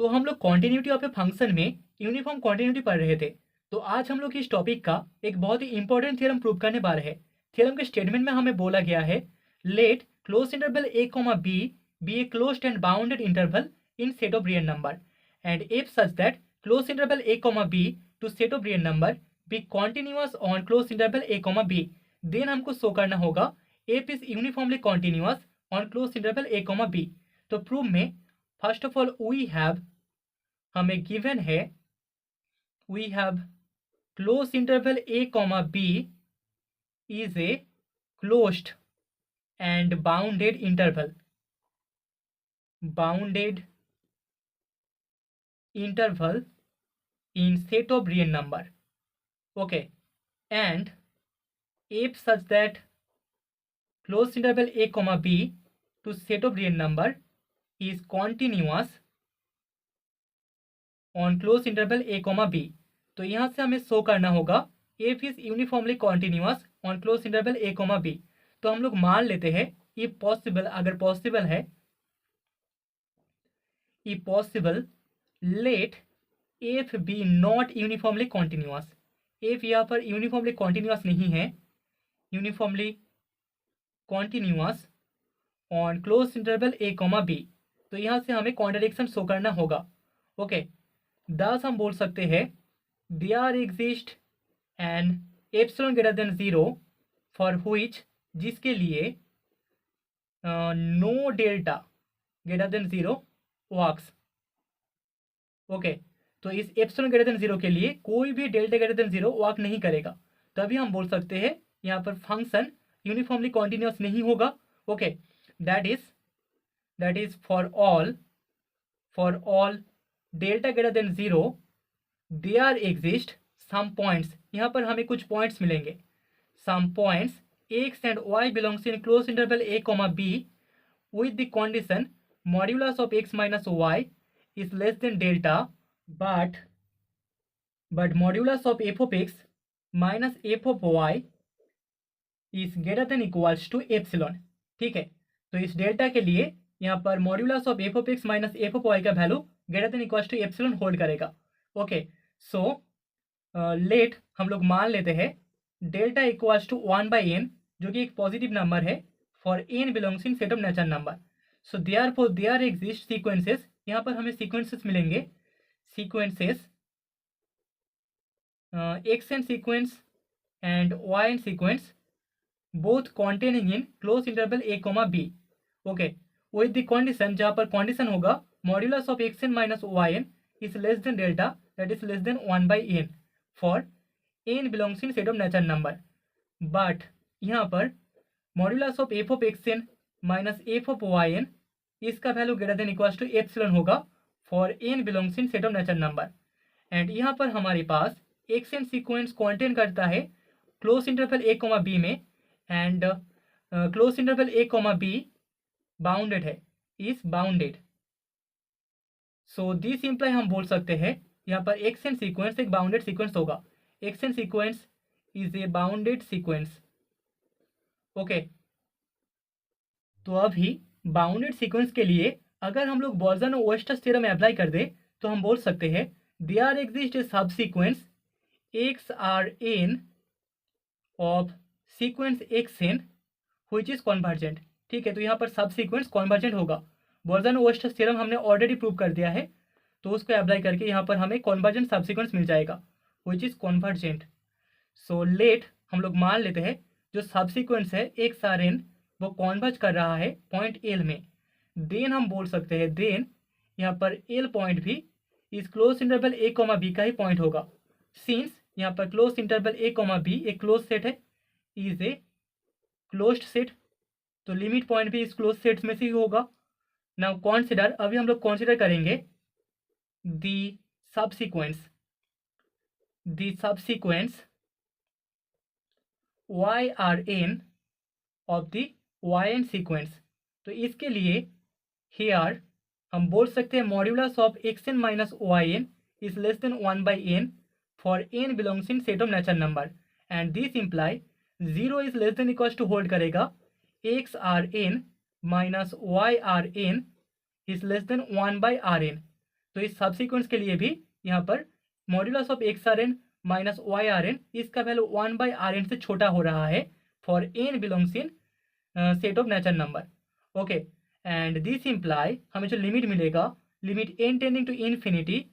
तो हम लोग कॉन्टिन्यूटी ऑफ ए फंक्शन में यूनिफॉर्म कॉन्टिन्यूटी पढ़ रहे थे। तो आज हम लोग इस टॉपिक का एक बहुत ही इंपॉर्टेंट थ्योरम प्रूव करने वाले हैं। थ्योरम के स्टेटमेंट में हमें बोला गया है, let close interval a comma b be a closed and bounded interval in set of real number and if such that closed interval a comma b to set of real number be continuous on closed interval a comma b, then हमको show करना होगा f is uniformly continuous on closed interval a comma b। तो prove में first of all we have, हमें given है, we have close interval a comma b is a closed and bounded interval, bounded interval in set of real number, okay, and if such that closed interval a comma b to set of real number is continuous on closed interval a comma b, तो यहाँ से हमें show करना होगा f is uniformly continuous on closed interval a comma b। तो हम लोग मान लेते हैं if possible, अगर पॉसिबल है, if possible let f be not uniformly continuous, f यहाँ पर यूनिफॉर्मली कॉन्टिन्यूस नहीं है, uniformly continuous on close interval a comma b, तो यहाँ से हमें कॉन्ट्रडिक्शन शो करना होगा। ओके, दस हम बोल सकते हैं there exist an epsilon greater than 0 for which, जिसके लिए no delta greater than 0 works. Okay, तो इस एप्सिलॉन ग्रेटर देन 0 के लिए कोई भी डेल्टा ग्रेटर देन 0 वर्क नहीं करेगा, तभी हम बोल सकते हैं यहाँ पर फंक्शन यूनिफॉर्मली कॉन्टिन्यूस नहीं होगा। Okay, that is for all delta greater than 0 there exist some points, यहाँ पर हमें कुछ पॉइंट्स मिलेंगे, some points x and y belongs in close interval a comma b with the condition modulus of x minus y is less than delta, but modulus of f of x minus f of y is greater than equals to epsilon। ठीक है, तो इस delta के लिए यहाँ पर modulus of f of x minus f of y का value greater than equals to epsilon hold करेगा। ओके, सो लेट हम लोग मान लेते हैं डेल्टा इक्वल्स टू 1/n, जो कि एक पॉजिटिव नंबर है for n belongs in set of natural number. So there exist sequences, यहाँ पर हमें सीक्वेंसेस मिलेंगे, sequences xn sequence and yn sequence both containing in close interval a comma b। Okay, with the condition, जहाँ पर condition होगा modulus of xn minus yn is less than delta, that is less than 1/n for n belongs in set of natural number. But यहाँ पर modulus of f of xn minus f of yn, इसका value greater than equals to epsilon होगा for n belongs in set of natural number. And यहाँ पर हमारे पास xn sequence contain करता है close interval a comma b में, and close interval a comma b bounded है, is bounded. So this imply हम बोल सकते हैं यहाँ पर xn सीक्वेंस एक बाउंडेड सीक्वेंस होगा, xn sequence is a bounded sequence. Okay, तो अभी बाउंडेड सीक्वेंस के लिए अगर हम लोग बॉल्जन और ओएस्टर्स थ्योरम अप्लाई कर दे तो हम बोल सकते हैं there exist a subsequence x are N of sequence xn which is convergent. ठीक है, तो यहाँ पर सब सीक्वेंस कॉन्वर्जेंट होगा, बॉल्जन और ओएस्टर्स थ्योरम हमने ऑलरेडी प्रूव कर दिया है, तो उसको अप्लाई करके यहाँ पर हमें कॉन्वर्जेंट सब सीक्वेंस मिल जाएगा which is convergent. So let हम लोग मान लेते हैं जो सब सीक्वेंस है एक्स आर एन वो कॉन्वर्ज कर रहा है पॉइंट एल में, देन हम बोल सकते हैं देन यहाँ पर एल पॉइंट भी इस क्लोज इंटरवल ए कॉमा बी का ही पॉइंट होगा, सिंस यहाँ पर क्लोज इंटरवल ए कॉमा बी एक क्लोज सेट है, इज ए क्लोज्ड सेट, तो लिमिट पॉइंट भी इस क्लोज सेट में से ही होगा। नाउ कॉन्सिडर, अभी हम लोग कॉन्सिडर करेंगे the subsequence y R N of the yn sequence. तो इसके लिए हेयर हम बोल सकते हैं modulus of xn minus yn is less than 1/n for n belongs in set of natural number, and this imply 0 is less than equals to hold करेगा X are N minus y R N is less than 1/rn। तो इस सब sequence के लिए भी यहाँ पर modulus of x are N minus y are N, इसका वैल्यू 1/Rn से छोटा हो रहा है for n belongs in set of natural number. Okay, and this imply हमें जो लिमिट मिलेगा, limit n tending to infinity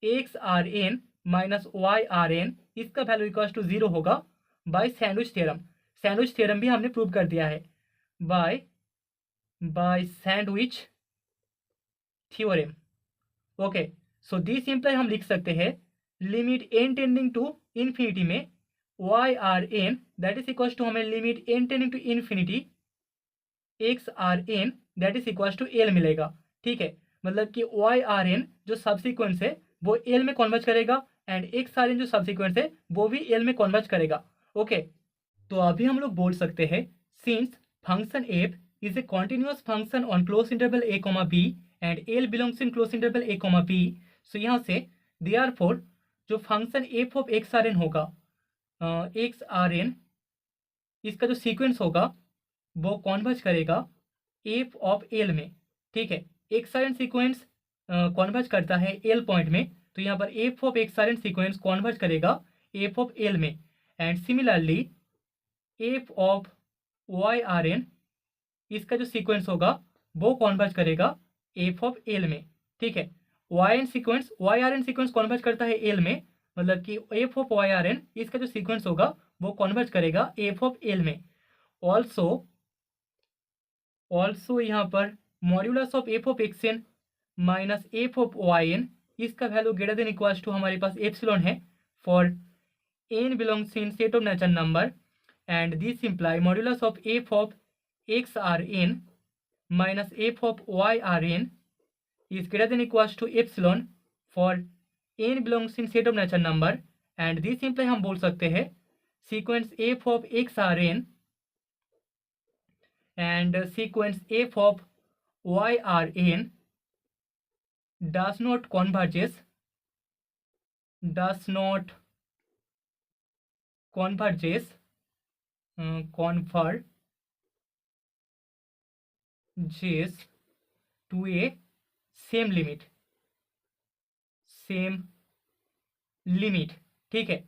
x are N minus y are N, इसका वैल्यू इक्वल्स टू 0 होगा by sandwich theorem. Sandwich theorem भी हमने prove कर दिया है by sandwich theorem. Okay, so this imply हम लिख सकते हैं limit n tending to infinity में Y are N that is equals to, हमें limit n tending to infinity x are N that is equals to L मिलेगा। ठीक है, मतलब कि वाई आर एन जो सबसिक्वेंस है वो एल में कन्वर्ज करेगा एंड एक्स आर एन जो सबसिक्वेंस है वो भी एल में कन्वर्ज करेगा। ओके, तो अभी हम लोग बोल सकते हैं since function F is a continuous function on close interval A comma B and L belongs in close interval A comma B, so यहाँ से देयरफॉर जो function F of x are N होगा, एक्स आर एन इसका जो sequence होगा वो converge करेगा F of L में। ठीक है, x are N sequence converge करता है एल पॉइंट में, तो यहाँ पर f of x are N sequence converge करेगा एफ ऑफ एल में, and similarly f of Y are N इसका जो सीक्वेंस होगा वो कॉन्वर्ज करेगा एफ ऑफ एल में। ठीक है, Y are N sequence converge करता है एल में, मतलब कि F of Y are N इसका जो सीक्वेंस होगा वो कॉन्वर्ज करेगा एफ ऑफ एल में। ऑल्सो यहाँ पर modulus of F of X N minus F of Y N, इसका value greater than equals to हमारे पास एप्सिलॉन है for n belongs in set of natural number, and this imply modulus of f of x r n minus f of y r n is greater than equals to epsilon for n belongs in set of natural number, and this imply हम बोल सकते हैं sequence f of x r n and sequence f of y r n does not converges to a same limit। ठीक है,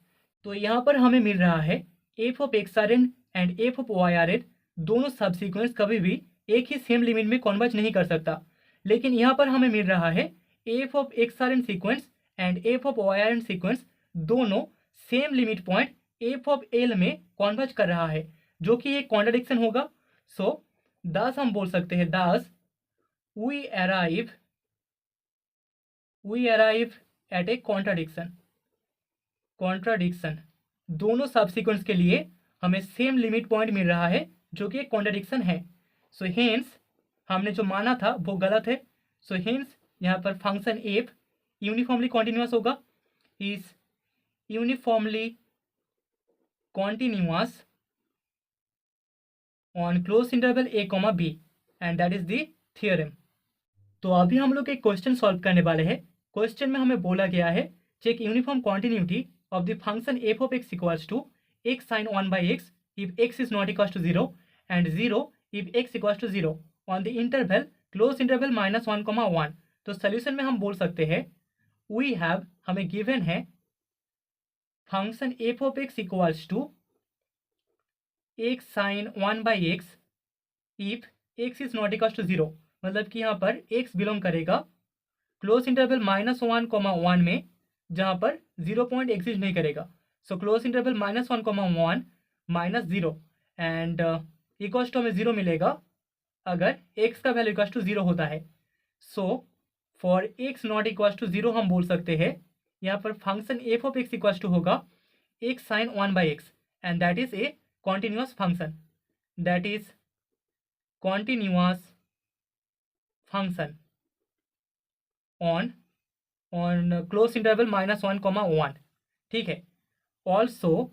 तो यहाँ पर हमें मिल रहा है F of x are n and F of Y are n दोनों सबसीक्वेंस कभी भी एक ही सेम लिमिट में कन्वर्ज नहीं कर सकता, लेकिन यहाँ पर हमें मिल रहा है F of x are N sequence and F of Y are N sequence दोनों same limit point F of L में कन्वर्ज कर रहा है, जो कि एक कॉन्ट्राडिक्शन होगा। सो दस हम बोल सकते हैं thus we arrive at a contradiction. दोनों सबसीक्वेंस के लिए हमें सेम लिमिट पॉइंट मिल रहा है जो कि एक कॉन्ट्राडिक्शन है। सो हेंस हमने जो माना था वो गलत है। सो हेंस यहाँ पर फंक्शन एफ यूनिफॉर्मली कॉन्टिन्यूअस होगा, is uniformly continuous on close interval A comma B, and that is the theorem. तो अभी हम लोग एक क्वेश्चन सॉल्व करने वाले हैं। क्वेश्चन में हमें बोला गया है check uniform continuity of the function f of x equals to x sin 1 by x if x is not equals to 0 and 0 if x equals to 0 on the interval close interval minus 1 comma 1। तो solution में हम बोल सकते हैं we have, हमें given है function f of x equals to x sin 1 by x if x is not equals to 0, मतलब कि यहाँ पर x बिलोंग करेगा क्लोज इंटरवल -1 1 में, जहाँ पर 0 पॉइंट एग्जिस्ट नहीं करेगा। So close interval -1 1 -0 and equals to हमें 0 मिलेगा अगर x का वैल्यू इक्वल्स टू 0 होता है। So for x not equals to 0 हम बोल सकते हैं यहाँ पर function f of x equals to होगा x sin 1 by x, and that is a continuous function, that is continuous function on close interval -1 1। ठीक है, ऑल्सो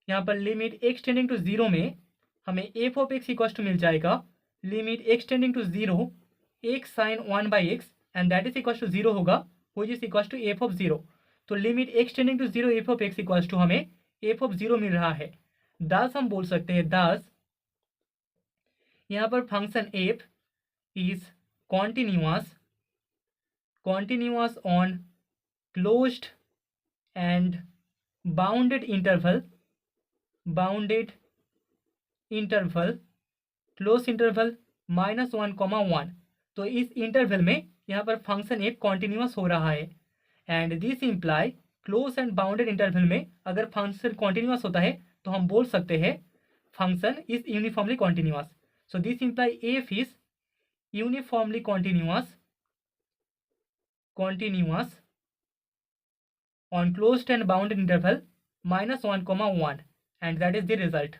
यहाँ पर लिमिट x टेंडिंग टू 0 में हमें F of X equals to मिल जाएगा limit x tending to 0 x sin 1 by x, and that is equals to 0 होगा which is equals to F of 0। तो limit x tending to 0 F of X equals to हमें F of 0 मिल रहा है। दस हम बोल सकते हैं दस यहाँ पर function F is continuous continuous on closed and bounded interval close interval -1, तो इस इंटरवल में यहाँ पर फंक्शन एक कॉन्टिन्यूस हो रहा है। And this imply close and bounded interval में अगर फंक्शन कॉन्टिन्यूस होता है तो हम बोल सकते हैं function is uniformly continuous. So this imply F is uniformly continuous on closed and bounded interval -1, 1, and that is the result.